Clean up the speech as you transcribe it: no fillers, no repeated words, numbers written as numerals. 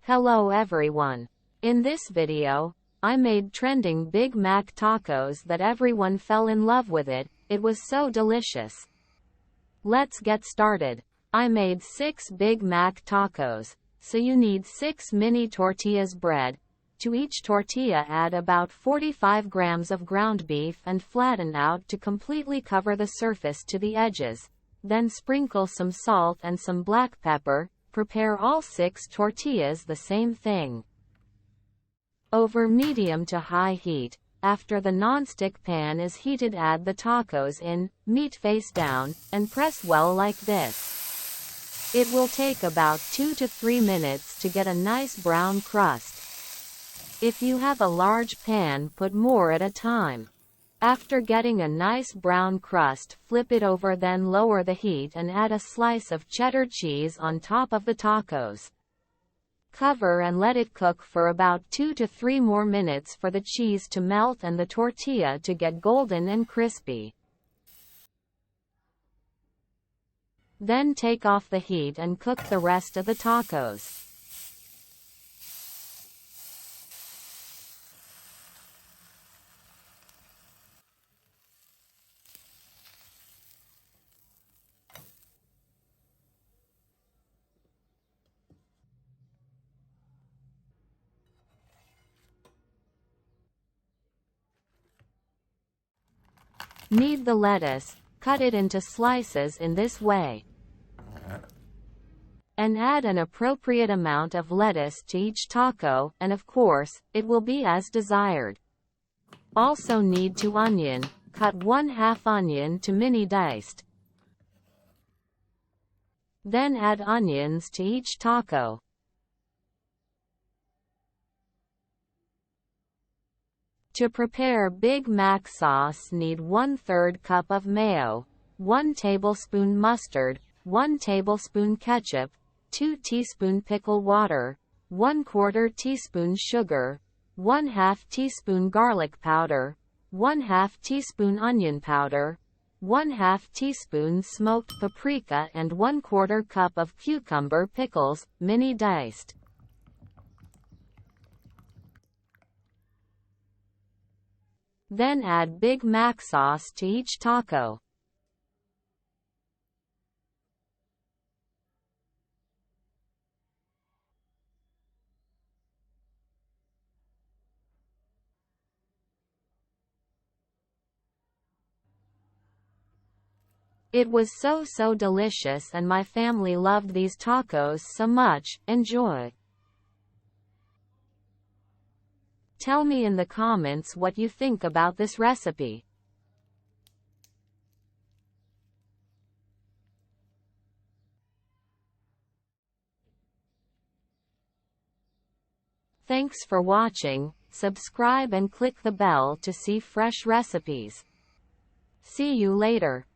Hello everyone. In this video, I made trending Big Mac tacos that everyone fell in love with it. It was so delicious. Let's get started. I made 6 Big Mac tacos, so you need 6 mini tortillas bread. To each tortilla add about 45 grams of ground beef and flatten out to completely cover the surface to the edges. Then sprinkle some salt and some black pepper. Prepare all 6 tortillas the same thing. Over medium to high heat. After the non-stick pan is heated, add the tacos in, meat face down, and press well like this. It will take about 2 to 3 minutes to get a nice brown crust. If you have a large pan, put more at a time. After getting a nice brown crust, flip it over, then lower the heat and add a slice of cheddar cheese on top of the tacos. Cover and let it cook for about 2 to 3 more minutes for the cheese to melt and the tortilla to get golden and crispy. Then take off the heat and cook the rest of the tacos. Knead the lettuce, cut it into slices in this way. And add an appropriate amount of lettuce to each taco, and of course, it will be as desired. Also knead 2 onion, cut 1/2 onion to mini diced. Then add onions to each taco. To prepare Big Mac sauce, need 1/3 cup of mayo, 1 tablespoon mustard, 1 tablespoon ketchup, 2 teaspoon pickle water, 1/4 teaspoon sugar, 1/2 teaspoon garlic powder, 1/2 teaspoon onion powder, 1/2 teaspoon smoked paprika, and 1/4 cup of cucumber pickles, mini diced. Then add Big Mac sauce to each taco. It was so delicious, and my family loved these tacos so much. Enjoy! Tell me in the comments what you think about this recipe. Thanks for watching. Subscribe and click the bell to see fresh recipes. See you later.